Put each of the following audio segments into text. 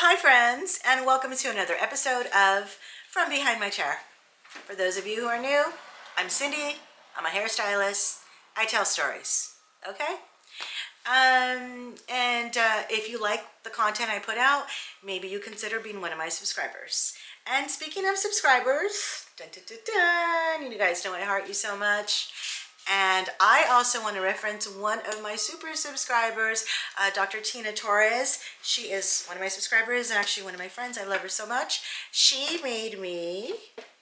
Hi friends, and welcome to another episode of From Behind My Chair. For those of you who are new, I'm Syndie. I'm a hairstylist. I tell stories, okay? If you like the content I put out, maybe you consider being one of my subscribers. And speaking of subscribers, dun, dun, dun, dun, you guys know I heart you so much. And I also want to reference one of my super subscribers, Dr. Tina Torres. She is one of my subscribers and actually one of my friends. I love her so much. She made me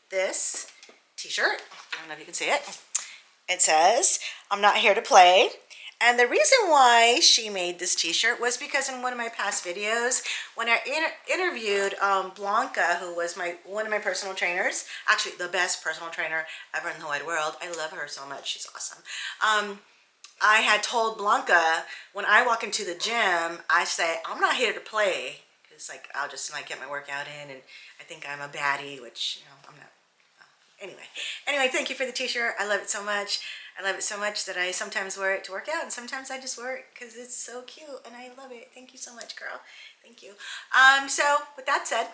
this t-shirt. I don't know if you can see it. It says, "I'm not here to play." And the reason why she made this t-shirt was because in one of my past videos, when I interviewed Blanca, who was one of my personal trainers, actually the best personal trainer ever in the wide world. I love her so much. She's awesome. I had told Blanca, when I walk into the gym, I say, "I'm not here to play." Because like, I'll just like get my workout in and I think I'm a baddie, which, you know, I'm not. Anyway, thank you for the t-shirt. I love it so much. I love it so much that I sometimes wear it to work out and sometimes I just wear it because it's so cute and I love it. Thank you so much, girl. Thank you. So with that said,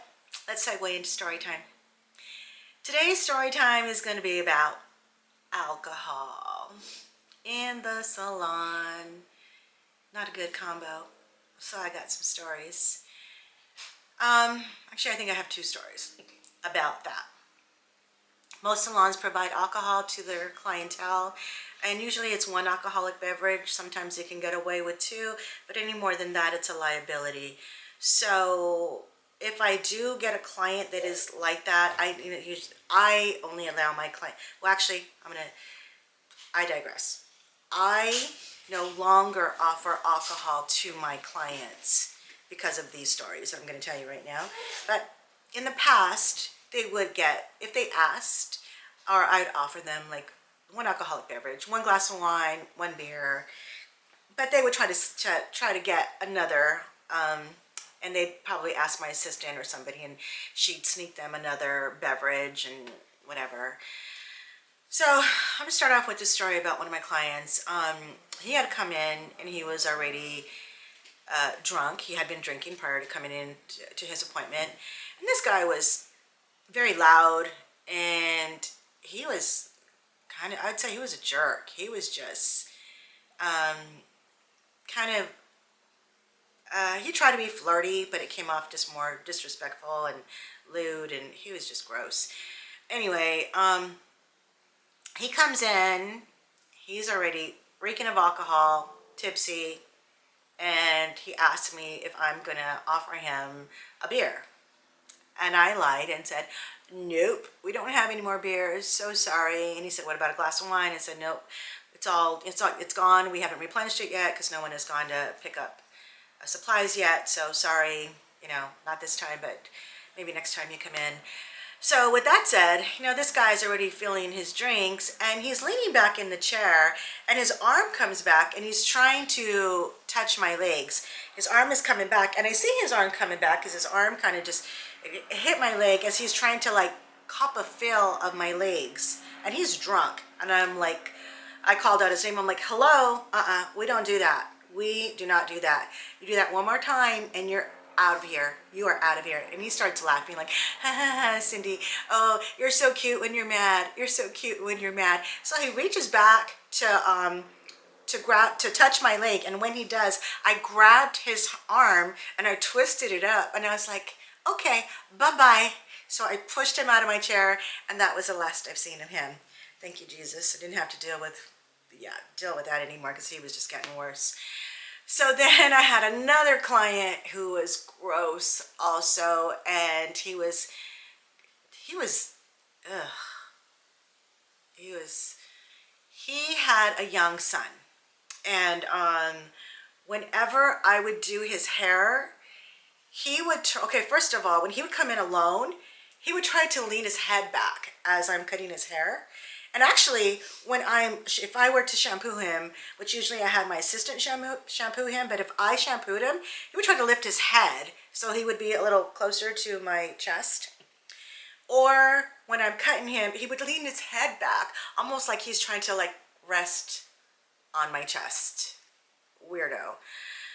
let's segue into story time. Today's story time is going to be about alcohol in the salon. Not a good combo. So I got some stories. Actually, I think I have two stories about that. Most salons provide alcohol to their clientele, and usually it's one alcoholic beverage. Sometimes they can get away with two, but any more than that, it's a liability. So if I do get a client that is like that, I only allow my client. Well, actually, I digress. I no longer offer alcohol to my clients because of these stories that I'm going to tell you right now. But in the past, they would get, if they asked, or I'd offer them like one alcoholic beverage, one glass of wine, one beer, but they would try to get another, and they'd probably ask my assistant or somebody, and she'd sneak them another beverage and whatever. So I'm gonna start off with this story about one of my clients. He had come in and he was already drunk. He had been drinking prior to coming in to his appointment, and this guy was very loud, and he was kind of, I'd say he was a jerk. He was just he tried to be flirty, but it came off just more disrespectful and lewd, and he was just gross. Anyway, he comes in, he's already reeking of alcohol, tipsy, and he asked me if I'm gonna offer him a beer. And I lied and said, "Nope, we don't have any more beers, so sorry." And he said, "What about a glass of wine?" I said, "Nope, it's gone. We haven't replenished it yet because no one has gone to pick up supplies yet, so sorry, you know, not this time, but maybe next time you come in." So with that said, you know, this guy's already filling his drinks and he's leaning back in the chair and his arm comes back and he's trying to touch my legs. His arm is coming back and I see his arm coming back because his arm kind of just hit my leg as he's trying to like cop a feel of my legs, and he's drunk. And I'm like, I called out his name. I'm like, "Hello, we don't do that. We do not do that. You do that one more time and you're out of here. You are out of here." And he starts laughing like, "Ha ha ha, Syndie, oh, you're so cute when you're mad. You're so cute when you're mad." So he reaches back to touch my leg, and when he does, I grabbed his arm and I twisted it up, and I was like, "Okay, bye-bye." So I pushed him out of my chair, and that was the last I've seen of him. Thank you, Jesus. I didn't have to deal with that anymore because he was just getting worse. So then I had another client who was gross also, and he had a young son, and whenever I would do his hair, he would, okay, first of all, when he would come in alone, he would try to lean his head back as I'm cutting his hair. And actually, if I were to shampoo him, which usually I had my assistant shampoo him, but if I shampooed him, he would try to lift his head so he would be a little closer to my chest. Or when I'm cutting him, he would lean his head back, almost like he's trying to like rest on my chest. Weirdo.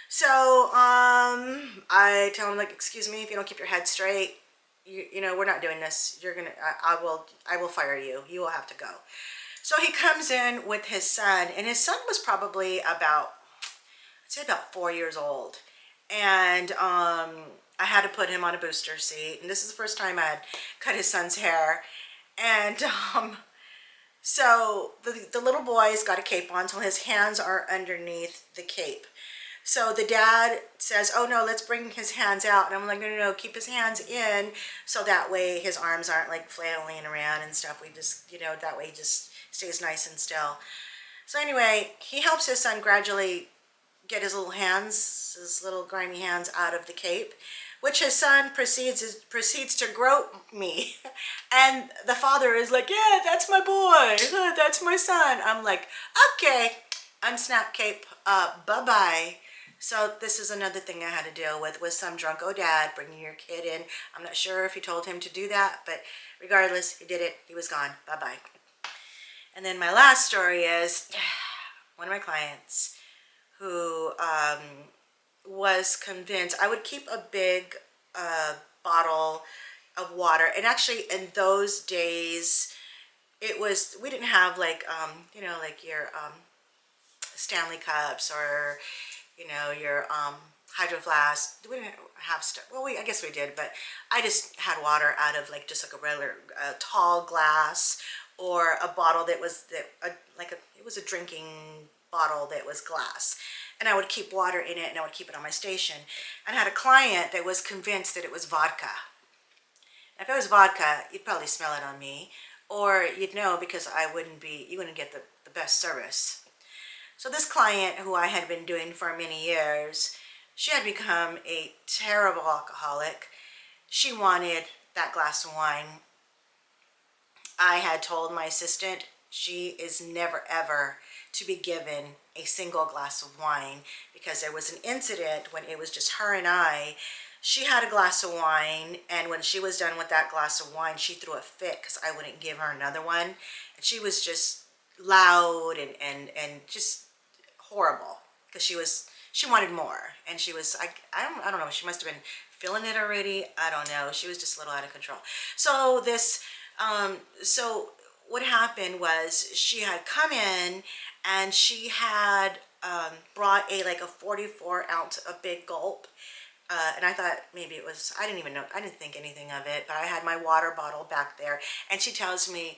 So I tell him, like, excuse me, if you don't keep your head straight, you know, we're not doing this. You're gonna, I will fire you. You will have to go. So he comes in with his son, and his son was probably about, I'd say about 4 years old. And I had to put him on a booster seat. And this is the first time I had cut his son's hair. And so the little boy's got a cape on, so his hands are underneath the cape. So the dad says, oh no, let's bring his hands out. And I'm like, no, no, no, keep his hands in, so that way his arms aren't like flailing around and stuff. We just, you know, that way he just stays nice and still. So anyway, he helps his son gradually get his little hands, his little grimy hands out of the cape, which his son proceeds to grope me. And the father is like, yeah, that's my boy, that's my son. I'm like, okay, unsnap cape, bye-bye. So this is another thing I had to deal with some drunko dad bringing your kid in. I'm not sure if he told him to do that, but regardless, he did it, he was gone, bye-bye. And then my last story is one of my clients who was convinced I would keep a big bottle of water. And actually in those days, it was, we didn't have like, you know, like your Stanley cups or, you know, your hydro flask. We didn't have stuff. Well, I guess we did, but I just had water out of like just like a regular tall glass, or a bottle that was it was a drinking bottle that was glass, and I would keep water in it, and I would keep it on my station. And I had a client that was convinced that it was vodka. And if it was vodka, you'd probably smell it on me, or you'd know, because you wouldn't get the best service. So this client, who I had been doing for many years, she had become a terrible alcoholic. She wanted that glass of wine. I had told my assistant she is never ever to be given a single glass of wine, because there was an incident when it was just her and I. She had a glass of wine, and when she was done with that glass of wine, she threw a fit because I wouldn't give her another one. And she was just loud and just horrible, because she wanted more, and she was, I don't know, she must have been feeling it already. I don't know. She was just a little out of control. So so what happened was, she had come in and she had brought like a 44-ounce, a big gulp. And I thought maybe it was, I didn't even know, I didn't think anything of it, but I had my water bottle back there, and she tells me,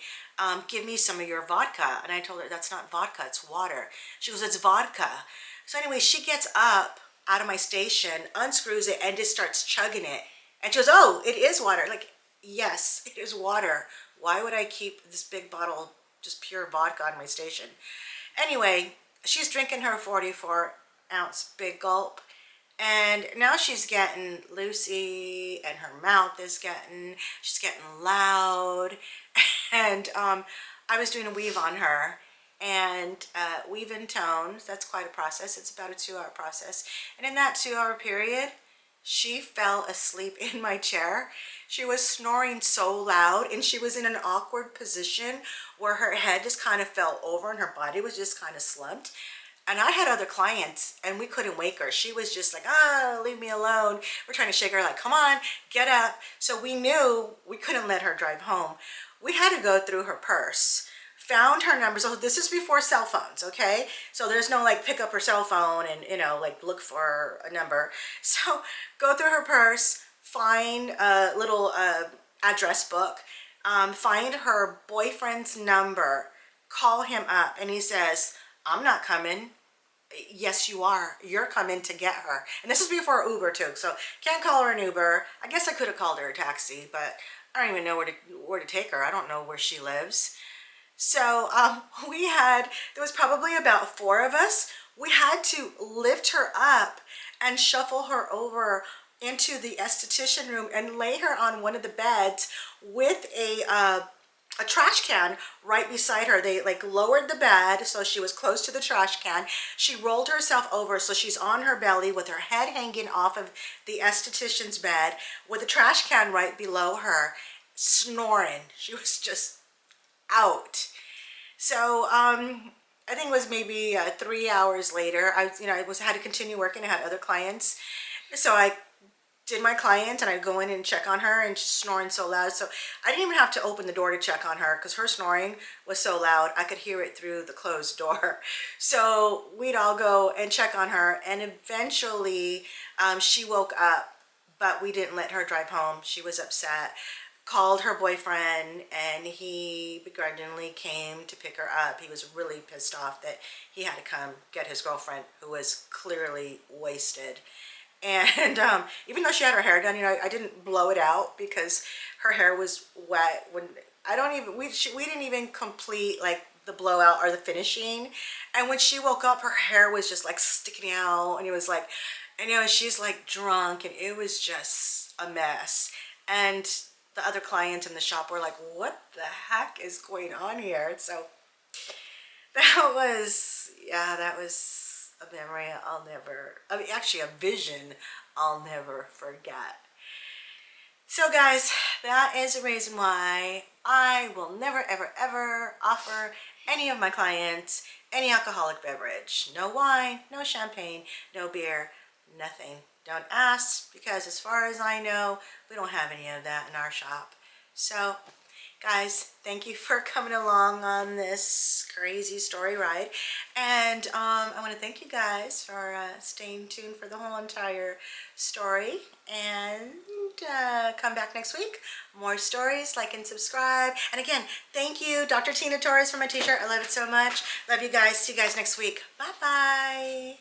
give me some of your vodka. And I told her, that's not vodka, it's water. She goes, it's vodka. So anyway, she gets up out of my station, unscrews it, and just starts chugging it. And she goes, oh, it is water. Like, yes, it is water. Why would I keep this big bottle, just pure vodka, on my station? Anyway, she's drinking her 44-ounce big gulp. And now she's getting loosey, and her mouth is she's getting loud. And I was doing a weave on her, and weave in tones, that's quite a process. It's about a 2-hour process. And in that 2-hour period, she fell asleep in my chair. She was snoring so loud, and she was in an awkward position where her head just kind of fell over and her body was just kind of slumped. And I had other clients, and we couldn't wake her. She was just like, ah, leave me alone. We're trying to shake her like, come on, get up. So we knew we couldn't let her drive home. We had to go through her purse, found her number. So this is before cell phones, okay? So there's no like pick up her cell phone and, you know, like look for a number. So go through her purse, find a little address book, find her boyfriend's number, call him up, and he says, I'm not coming. Yes, you are. You're coming to get her. And this is before Uber too, so can't call her an Uber. I guess I could have called her a taxi, but I don't even know where to take her. I don't know where she lives. So there was probably about 4 of us. We had to lift her up and shuffle her over into the esthetician room and lay her on one of the beds with a trash can right beside her. They like lowered the bed so she was close to the trash can. She rolled herself over so she's on her belly with her head hanging off of the esthetician's bed with a trash can right below her, snoring. She was just out. So I think it was maybe 3 hours later. Had to continue working. I had other clients, so I did my client and I'd go in and check on her, and she's snoring so loud. So I didn't even have to open the door to check on her because her snoring was so loud. I could hear it through the closed door. So we'd all go and check on her, and eventually she woke up, but we didn't let her drive home. She was upset. Called her boyfriend, and he begrudgingly came to pick her up. He was really pissed off that he had to come get his girlfriend, who was clearly wasted. And even though she had her hair done, I didn't blow it out because her hair was wet. When I don't even we didn't even complete like the blowout or the finishing. And when she woke up, her hair was just like sticking out, and it was like, she's like drunk, and it was just a mess. And the other clients in the shop were like, "What the heck is going on here?" So that was, yeah, that was a memory actually a vision I'll never forget. So guys, that is the reason why I will never, ever, ever offer any of my clients any alcoholic beverage. No wine, no champagne, no beer, nothing. Don't ask, because as far as I know, we don't have any of that in our shop. So guys, thank you for coming along on this crazy story ride. And I want to thank you guys for staying tuned for the whole entire story. And come back next week. More stories. Like and subscribe. And again, thank you, Dr. Tina Torres, for my t-shirt. I love it so much. Love you guys. See you guys next week. Bye-bye.